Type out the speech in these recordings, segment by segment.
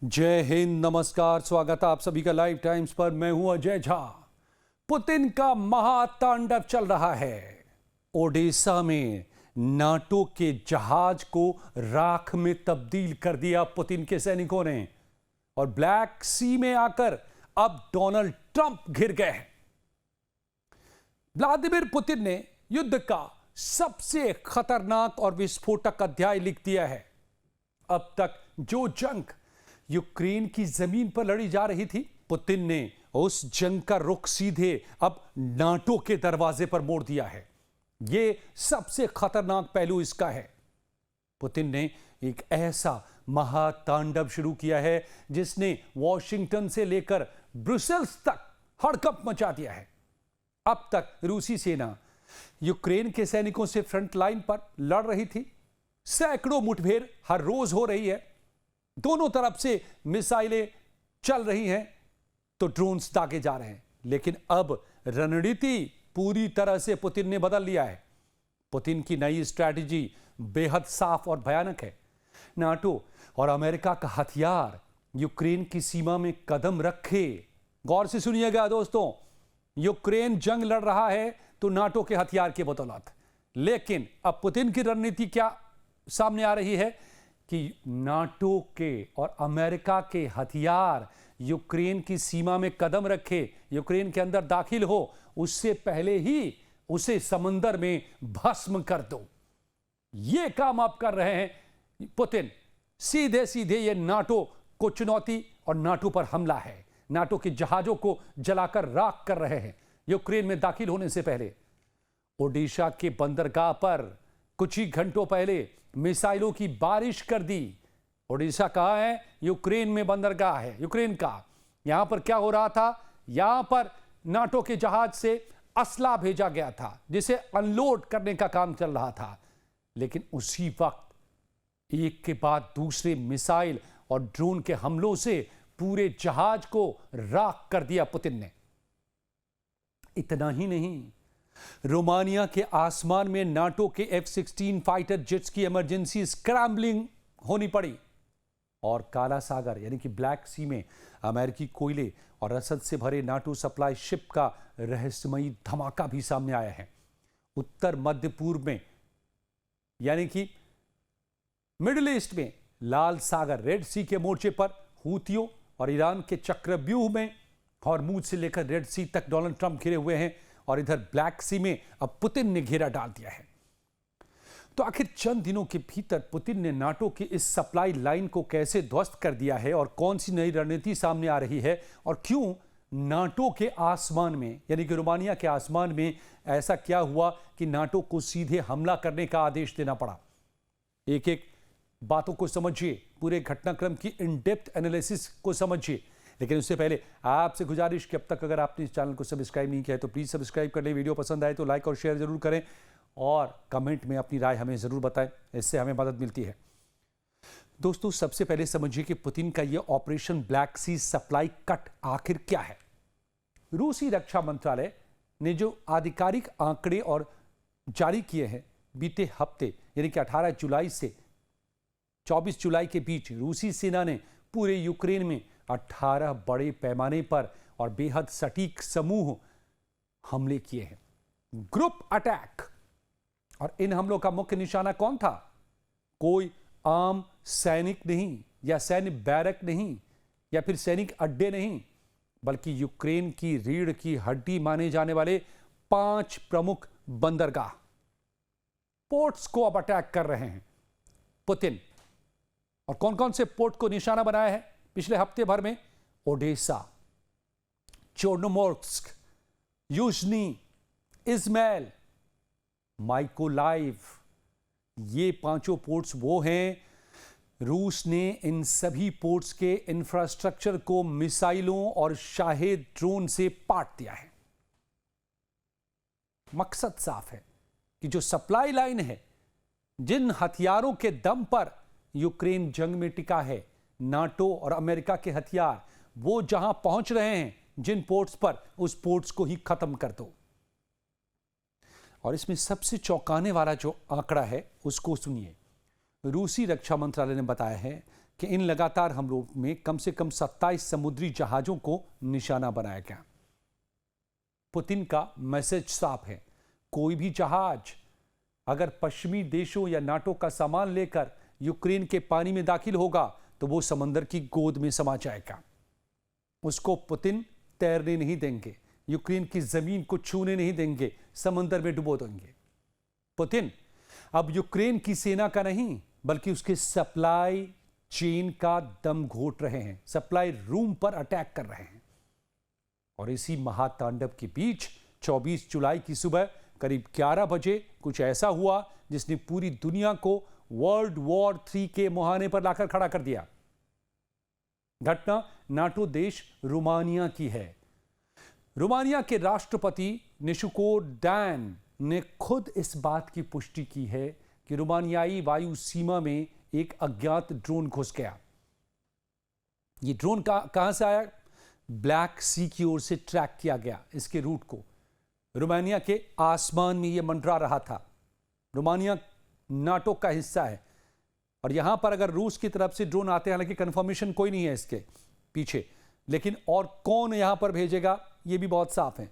जय हिंद, नमस्कार, स्वागत है आप सभी का लाइव टाइम्स पर। मैं हूं अजय झा। पुतिन का महातांडव चल रहा है। ओडिशा में नाटो के जहाज को राख में तब्दील कर दिया पुतिन के सैनिकों ने, और ब्लैक सी में आकर अब डोनाल्ड ट्रंप घिर गए हैं। व्लादिमीर पुतिन ने युद्ध का सबसे खतरनाक और विस्फोटक अध्याय लिख दिया है। अब तक जो जंग यूक्रेन की जमीन पर लड़ी जा रही थी, पुतिन ने उस जंग का रुख सीधे अब नाटो के दरवाजे पर मोड़ दिया है। यह सबसे खतरनाक पहलू इसका है। पुतिन ने एक ऐसा महातांडव शुरू किया है जिसने वॉशिंगटन से लेकर ब्रुसेल्स तक हड़कंप मचा दिया है। अब तक रूसी सेना यूक्रेन के सैनिकों से फ्रंट लाइन पर लड़ रही थी। सैकड़ों मुठभेड़ हर रोज हो रही है। दोनों तरफ से मिसाइलें चल रही हैं तो ड्रोन्स दागे जा रहे हैं। लेकिन अब रणनीति पूरी तरह से पुतिन ने बदल लिया है। पुतिन की नई स्ट्रैटेजी बेहद साफ और भयानक है। नाटो और अमेरिका का हथियार यूक्रेन की सीमा में कदम रखे। गौर से सुनिएगा दोस्तों, यूक्रेन जंग लड़ रहा है तो नाटो के हथियार की बदौलत। लेकिन अब पुतिन की रणनीति क्या सामने आ रही है कि नाटो के और अमेरिका के हथियार यूक्रेन की सीमा में कदम रखे, यूक्रेन के अंदर दाखिल हो, उससे पहले ही उसे समंदर में भस्म कर दो। यह काम आप कर रहे हैं पुतिन। सीधे सीधे ये नाटो को चुनौती और नाटो पर हमला है। नाटो के जहाजों को जलाकर राख कर रहे हैं यूक्रेन में दाखिल होने से पहले। ओडिशा के बंदरगाह पर कुछ ही घंटों पहले मिसाइलों की बारिश कर दी। ओडिशा कहाँ है? यूक्रेन में बंदरगाह है यूक्रेन का। यहां पर क्या हो रहा था? यहां पर नाटो के जहाज से असला भेजा गया था जिसे अनलोड करने का काम चल रहा था। लेकिन उसी वक्त एक के बाद दूसरे मिसाइल और ड्रोन के हमलों से पूरे जहाज को राख कर दिया पुतिन ने। इतना ही नहीं, रोमानिया के आसमान में नाटो के F-16 फाइटर जेट्स की इमरजेंसी स्क्रैम्बलिंग होनी पड़ी, और काला सागर यानी कि ब्लैक सी में अमेरिकी कोयले और रसद से भरे नाटो सप्लाई शिप का रहस्यमयी धमाका भी सामने आया है। उत्तर मध्य पूर्व में यानी कि मिडिल ईस्ट में लाल सागर रेड सी के मोर्चे पर हूतियों और ईरान के चक्रव्यूह में हॉर्मुज से लेकर रेड सी तक डोनाल्ड ट्रंप घिरे हुए हैं, और इधर ब्लैक सी में अब पुतिन ने घेरा डाल दिया है। तो आखिर चंद दिनों के भीतर पुतिन ने नाटो की इस सप्लाई लाइन को कैसे ध्वस्त कर दिया है, और कौन सी नई रणनीति सामने आ रही है, और क्यों नाटो के आसमान में यानी कि रोमानिया के आसमान में ऐसा क्या हुआ कि नाटो को सीधे हमला करने का आदेश देना पड़ा। एक एक बातों को समझिए, पूरे घटनाक्रम की इन डेप्थ एनालिसिस को समझिए। लेकिन उससे पहले आपसे गुजारिश कि अब तक अगर आपने इस चैनल को सब्सक्राइब नहीं किया है तो प्लीज़ सब्सक्राइब कर लें। वीडियो पसंद आए तो लाइक और शेयर जरूर करें, और कमेंट में अपनी राय हमें ज़रूर बताएं, इससे हमें मदद मिलती है। दोस्तों, सबसे पहले समझिए कि पुतिन का यह operation black C supply cut आखिर क्या है। रूसी रक्षा मंत्रालय ने जो आधिकारिक आंकड़े और जारी किए हैं बीते हफ्ते यानी कि 18 जुलाई से 24 जुलाई के बीच रूसी सेना ने पूरे यूक्रेन में 18 बड़े पैमाने पर और बेहद सटीक समूह हमले किए हैं, ग्रुप अटैक। और इन हमलों का मुख्य निशाना कौन था? कोई आम सैनिक नहीं, या सैन्य बैरक नहीं, या फिर सैनिक अड्डे नहीं, बल्कि यूक्रेन की रीढ़ की हड्डी माने जाने वाले 5 प्रमुख बंदरगाह, पोर्ट्स को अब अटैक कर रहे हैं पुतिन। और कौन कौन से पोर्ट को निशाना बनाया है पिछले हफ्ते भर में? Odesa, चोर्नोमोर्स्क, यूजनी, इज़माइल, Mykolaiv. ये 5 पोर्ट्स वो हैं। रूस ने इन सभी पोर्ट्स के इंफ्रास्ट्रक्चर को मिसाइलों और शाहेद ड्रोन से पाट दिया है। मकसद साफ है कि जो सप्लाई लाइन है, जिन हथियारों के दम पर यूक्रेन जंग में टिका है, नाटो और अमेरिका के हथियार, वो जहां पहुंच रहे हैं जिन पोर्ट्स पर, उस पोर्ट्स को ही खत्म कर दो। और इसमें सबसे चौंकाने वाला जो आंकड़ा है उसको सुनिए। रूसी रक्षा मंत्रालय ने बताया है कि इन लगातार हमलों में कम से कम 27 समुद्री जहाजों को निशाना बनाया गया। पुतिन का मैसेज साफ है, कोई भी जहाज अगर पश्चिमी देशों या नाटो का सामान लेकर यूक्रेन के पानी में दाखिल होगा तो वो समंदर की गोद में समा जाएगा। उसको पुतिन तैरने नहीं देंगे, यूक्रेन की जमीन को छूने नहीं देंगे, समंदर में डुबो देंगे। पुतिन अब यूक्रेन की सेना का नहीं बल्कि उसके सप्लाई चेन का दम घोट रहे हैं, सप्लाई रूम पर अटैक कर रहे हैं। और इसी महातांडव के बीच 24 जुलाई की सुबह करीब 11 बजे कुछ ऐसा हुआ जिसने पूरी दुनिया को वर्ल्ड वॉर 3 के मुहाने पर लाकर खड़ा कर दिया। घटना नाटो देश रोमानिया की है। रोमानिया के राष्ट्रपति निशुको डैन ने खुद इस बात की पुष्टि की है कि रोमानियाई वायु सीमा में एक अज्ञात ड्रोन घुस गया। ये ड्रोन कहां से आया? ब्लैक सी की ओर से ट्रैक किया गया इसके रूट को। रोमानिया के आसमान में यह मंडरा रहा था। रोमानिया नाटो का हिस्सा है और यहां पर अगर रूस की तरफ से ड्रोन आते हैं, हालांकि कंफर्मेशन कोई नहीं है इसके पीछे, लेकिन और कौन यहां पर भेजेगा यह भी बहुत साफ है।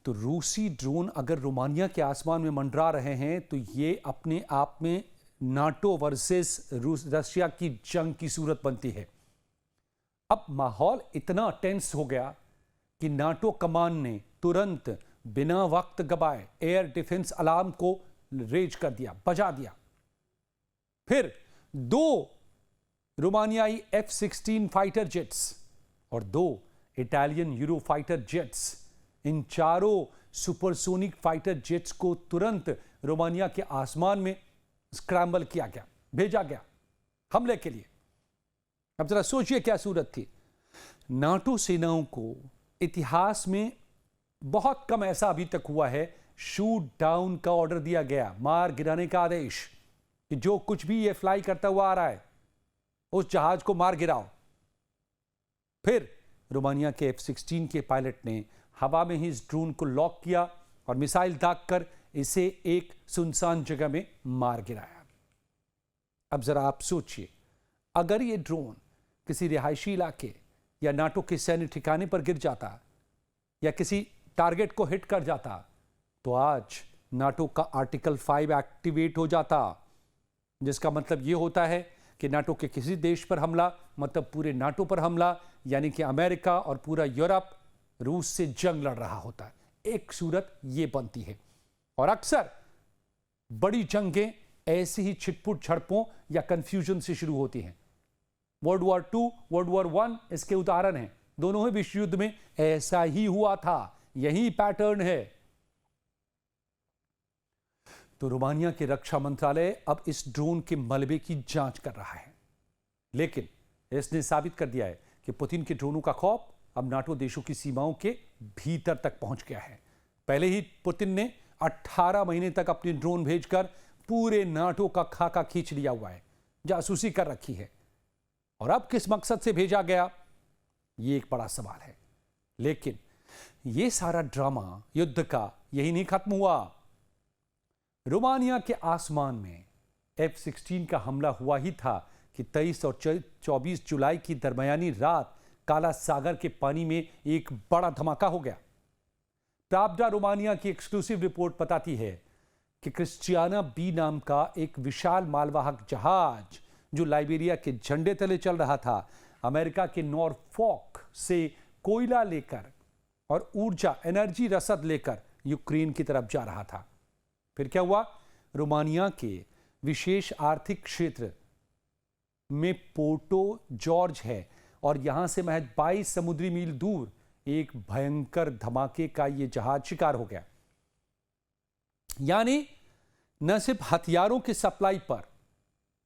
तो रूसी ड्रोन अगर रोमानिया के आसमान में मंडरा रहे हैं तो यह अपने आप में नाटो वर्सेस रशिया की जंग की सूरत बनती है। अब माहौल इतना टेंस हो गया कि नाटो कमान ने तुरंत बिना वक्त गवाए एयर डिफेंस अलार्म को रेज कर दिया, बजा दिया। फिर 2 रोमानियाई F-16 फाइटर जेट्स और 2 इटालियन यूरो फाइटर जेट्स, इन चारों सुपरसोनिक फाइटर जेट्स को तुरंत रोमानिया के आसमान में स्क्रैम्बल किया गया, भेजा गया हमले के लिए। अब जरा सोचिए क्या सूरत थी। नाटो सेनाओं को इतिहास में बहुत कम ऐसा अभी तक हुआ है, शूट डाउन का ऑर्डर दिया गया, मार गिराने का आदेश, कि जो कुछ भी ये फ्लाई करता हुआ आ रहा है उस जहाज को मार गिराओ। फिर रोमानिया के F-16 के पायलट ने हवा में ही इस ड्रोन को लॉक किया और मिसाइल दागकर इसे एक सुनसान जगह में मार गिराया। अब जरा आप सोचिए, अगर ये ड्रोन किसी रिहायशी इलाके या नाटो के सैन्य ठिकाने पर गिर जाता या किसी टारगेट को हिट कर जाता तो आज नाटो का आर्टिकल 5 एक्टिवेट हो जाता, जिसका मतलब यह होता है कि नाटो के किसी देश पर हमला मतलब पूरे नाटो पर हमला, यानी कि अमेरिका और पूरा यूरोप रूस से जंग लड़ रहा होता है। एक सूरत यह बनती है। और अक्सर बड़ी जंगें ऐसी ही छिटपुट झड़पों या कंफ्यूजन से शुरू होती हैं। वर्ल्ड वॉर 2, वर्ल्ड वॉर 1 इसके उदाहरण हैं। दोनों ही विश्व युद्ध में ऐसा ही हुआ था, यही पैटर्न है। तो रोमानिया के रक्षा मंत्रालय अब इस ड्रोन के मलबे की जांच कर रहा है, लेकिन इसने साबित कर दिया है कि पुतिन के ड्रोनों का खौफ अब नाटो देशों की सीमाओं के भीतर तक पहुंच गया है। पहले ही पुतिन ने 18 महीने तक अपने ड्रोन भेजकर पूरे नाटो का खाका खींच लिया हुआ है, जासूसी कर रखी है। और अब किस मकसद से भेजा गया, यह एक बड़ा सवाल है। लेकिन यह सारा ड्रामा युद्ध का यही नहीं खत्म हुआ। रोमानिया के आसमान में F-16 का हमला हुआ ही था कि 23 और 24 जुलाई की दरमियानी रात काला सागर के पानी में एक बड़ा धमाका हो गया। प्राब्दा रोमानिया की एक्सक्लूसिव रिपोर्ट बताती है कि क्रिस्टियाना बी नाम का एक विशाल मालवाहक जहाज जो लाइबेरिया के झंडे तले चल रहा था, अमेरिका के नॉरफॉक से कोयला लेकर और ऊर्जा एनर्जी रसद लेकर यूक्रेन की तरफ जा रहा था। फिर क्या हुआ? रोमानिया के विशेष आर्थिक क्षेत्र में पोर्टो जॉर्ज है और यहां से महज 22 समुद्री मील दूर एक भयंकर धमाके का यह जहाज शिकार हो गया। यानी न सिर्फ हथियारों के सप्लाई पर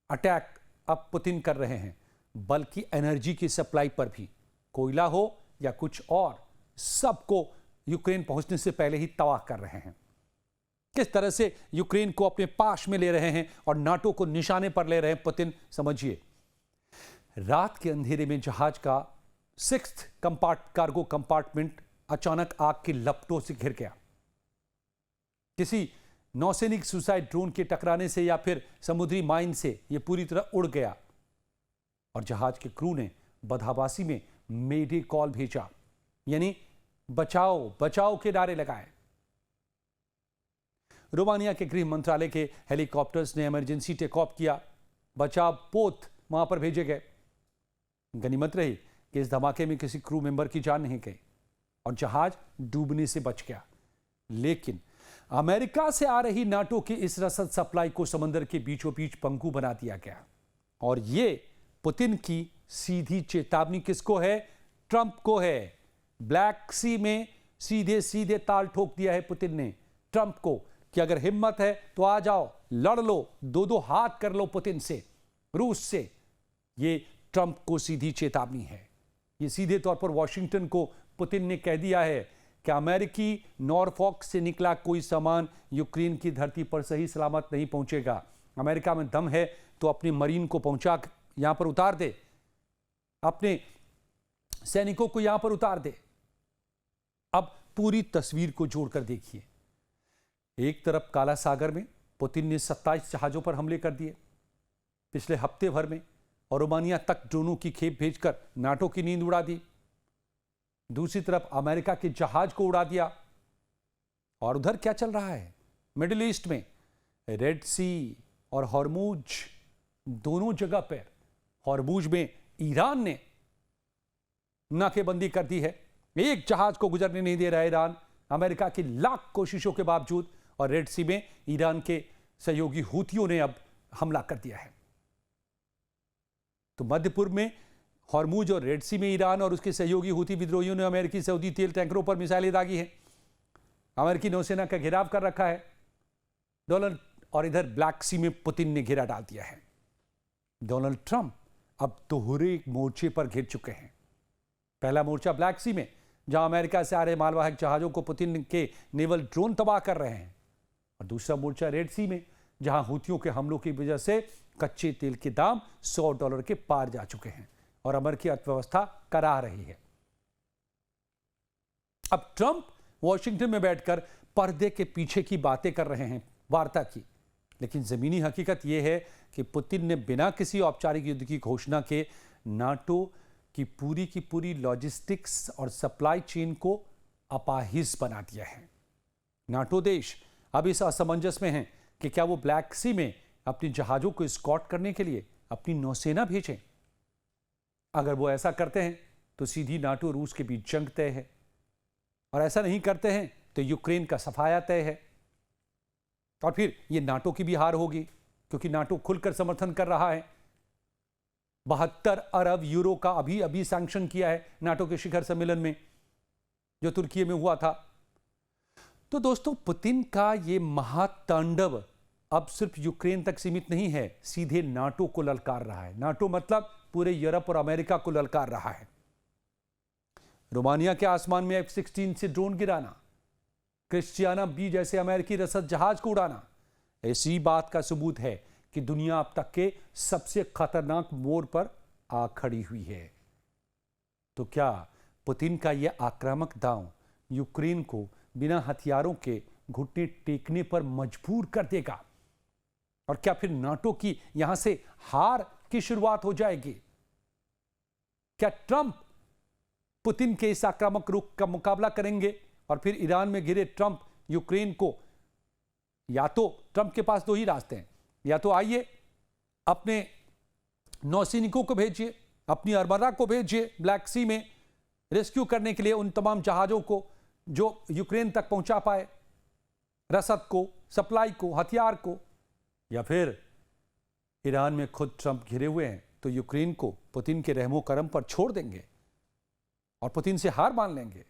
अटैक अब पुतिन कर रहे हैं, बल्कि एनर्जी की सप्लाई पर भी, कोयला हो या कुछ और, सबको यूक्रेन पहुंचने से पहले ही तबाह कर रहे हैं। किस तरह से यूक्रेन को अपने पास में ले रहे हैं और नाटो को निशाने पर ले रहे हैं पुतिन, समझिए। रात के अंधेरे में जहाज का 6th कार्गो कंपार्टमेंट अचानक आग की लपटों से घिर गया। किसी नौसैनिक सुसाइड ड्रोन के टकराने से या फिर समुद्री माइन से यह पूरी तरह उड़ गया। और जहाज के क्रू ने बदहवासी में मेडे कॉल भेजा, यानी बचाओ बचाओ के नारे लगाए। रोमानिया के गृह मंत्रालय के हेलीकॉप्टर्स ने इमरजेंसी टेक ऑफ किया, बचाव पोत वहां पर भेजे गए। गनीमत रही कि इस धमाके में किसी क्रू मेंबर की जान नहीं गई और जहाज डूबने से बच गया। लेकिन अमेरिका से आ रही नाटो की इस रसद सप्लाई को समंदर के बीचों बीच पंगु बना दिया गया और ये पुतिन की सीधी चेतावनी किसको है? ट्रंप को है। ब्लैक सी में सीधे सीधे ताल ठोक दिया है पुतिन ने ट्रंप को कि अगर हिम्मत है तो आ जाओ, लड़ लो, दो दो हाथ कर लो पुतिन से, रूस से। ये ट्रंप को सीधी चेतावनी है। ये सीधे तौर पर वॉशिंगटन को पुतिन ने कह दिया है कि अमेरिकी नॉरफॉक से निकला कोई सामान यूक्रेन की धरती पर सही सलामत नहीं पहुंचेगा। अमेरिका में दम है तो अपने मरीन को पहुंचा यहां पर उतार दे, अपने सैनिकों को यहां पर उतार दे। अब पूरी तस्वीर को जोड़कर देखिए। एक तरफ काला सागर में पुतिन ने 27 जहाजों पर हमले कर दिए पिछले हफ्ते भर में और रोमानिया तक ड्रोनों की खेप भेजकर नाटो की नींद उड़ा दी। दूसरी तरफ अमेरिका के जहाज को उड़ा दिया। और उधर क्या चल रहा है? मिडिल ईस्ट में रेड सी और हॉर्मुज दोनों जगह पर, हॉर्मुज में ईरान ने नाकेबंदी कर दी है। एक जहाज को गुजरने नहीं दे रहा है ईरान, अमेरिका की लाख कोशिशों के बावजूद। और रेड सी में ईरान के सहयोगी हूथियों ने अब हमला कर दिया है। तो मध्य पूर्व में हॉर्मुज और रेड सी में ईरान और उसके सहयोगी हूथी विद्रोहियों ने अमेरिकी सऊदी तेल टैंकरों पर मिसाइलें दागी हैं। अमेरिकी नौसेना का घेराव कर रखा है डोनाल्ड, और इधर ब्लैक सी में पुतिन ने घेरा डाल दिया है। डोनाल्ड ट्रंप अब दोहरे मोर्चे पर घिर चुके हैं। पहला मोर्चा ब्लैक सी में, जहां अमेरिका से आ रहे मालवाहक जहाजों को पुतिन के नेवल ड्रोन तबाह कर रहे हैं, और दूसरा मोर्चा रेड सी में, जहां हूथियों के हमलों की वजह से कच्चे तेल के दाम $100 के पार जा चुके हैं और अमेरिकी अर्थव्यवस्था कराह रही है। अब ट्रंप वॉशिंगटन में बैठकर पर्दे के पीछे की बातें कर रहे हैं, वार्ता की, लेकिन जमीनी हकीकत यह है कि पुतिन ने बिना किसी औपचारिक युद्ध की घोषणा के नाटो की पूरी लॉजिस्टिक्स और सप्लाई चेन को अपाहिज बना दिया है। नाटो देश अब इस असमंजस में हैं कि क्या वो ब्लैक सी में अपने जहाजों को स्कॉट करने के लिए अपनी नौसेना भेजें। अगर वो ऐसा करते हैं तो सीधी नाटो रूस के बीच जंग तय है, और ऐसा नहीं करते हैं तो यूक्रेन का सफाया तय है। और फिर ये नाटो की भी हार होगी, क्योंकि नाटो खुलकर समर्थन कर रहा है। 72 अरब यूरो का अभी सैंक्शन किया है नाटो के शिखर सम्मेलन में जो तुर्की में हुआ था। तो दोस्तों, पुतिन का ये महातांडव अब सिर्फ यूक्रेन तक सीमित नहीं है, सीधे नाटो को ललकार रहा है। नाटो मतलब पूरे यूरोप और अमेरिका को ललकार रहा है। रोमानिया के आसमान में F-16 से ड्रोन गिराना, क्रिस्टियाना बी जैसे अमेरिकी रसद जहाज को उड़ाना, ऐसी बात का सबूत है कि दुनिया अब तक के सबसे खतरनाक मोड़ पर आ खड़ी हुई है। तो क्या पुतिन का यह आक्रामक दांव यूक्रेन को बिना हथियारों के घुटने टेकने पर मजबूर कर देगा? और क्या फिर नाटो की यहां से हार की शुरुआत हो जाएगी? क्या ट्रंप पुतिन के इस आक्रामक रुख का मुकाबला करेंगे और फिर ईरान में घिरे ट्रंप यूक्रेन को, या तो ट्रंप के पास दो ही रास्ते हैं, या तो आइए अपने नौसैनिकों को भेजिए, अपनी आर्मरा को भेजिए ब्लैक सी में रेस्क्यू करने के लिए उन तमाम जहाजों को जो यूक्रेन तक पहुंचा पाए रसद को, सप्लाई को, हथियार को, या फिर ईरान में खुद ट्रंप घिरे हुए हैं तो यूक्रेन को पुतिन के रहमो करम पर छोड़ देंगे और पुतिन से हार मान लेंगे।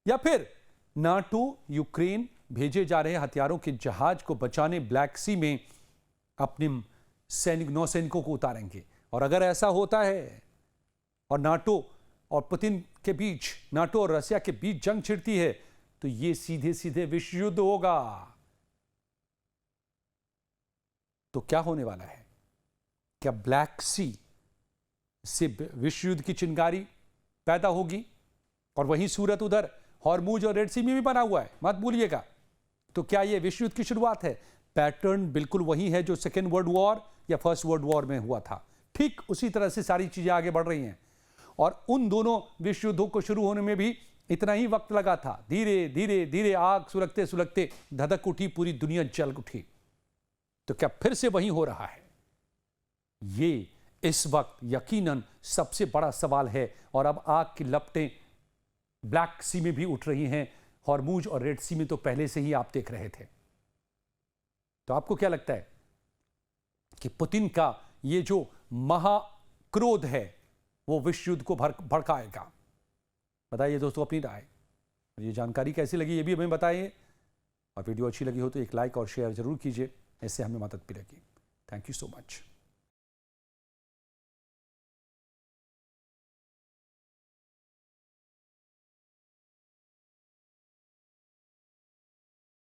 या फिर नाटो यूक्रेन भेजे जा रहे हथियारों के जहाज को बचाने ब्लैक सी में अपने नौसैनिकों को उतारेंगे। और अगर ऐसा होता है और नाटो और पुतिन के बीच, नाटो और रशिया के बीच जंग छिड़ती है, तो यह सीधे सीधे विश्व युद्ध होगा। तो क्या होने वाला है? क्या ब्लैक सी से विश्व युद्ध की चिंगारी पैदा होगी? और वही सूरत उधर हॉर्मुज और रेड सी में भी बना हुआ है, मत भूलिएगा। तो क्या यह विश्व युद्ध की शुरुआत है? पैटर्न बिल्कुल वही है जो सेकेंड वर्ल्ड वॉर या फर्स्ट वर्ल्ड वॉर में हुआ था। ठीक उसी तरह से सारी चीजें आगे बढ़ रही हैं। और उन दोनों विश्व युद्धों को शुरू होने में भी इतना ही वक्त लगा था। धीरे धीरे धीरे आग सुलगते सुलगते धधक उठी, पूरी दुनिया जल उठी। तो क्या फिर से वही हो रहा है? ये इस वक्त यकीनन सबसे बड़ा सवाल है। और अब आग की लपटें ब्लैक सी में भी उठ रही हैं। हॉर्मुज और रेड सी में तो पहले से ही आप देख रहे थे। तो आपको क्या लगता है कि पुतिन का ये जो महाक्रोध है वो विश्व युद्ध को भड़काएगा? बताइए दोस्तों अपनी राय। ये जानकारी कैसी लगी ये भी हमें बताइए। और वीडियो अच्छी लगी हो तो एक लाइक और शेयर जरूर कीजिए, इससे हमें मदद मिलेगी। Thank you so much.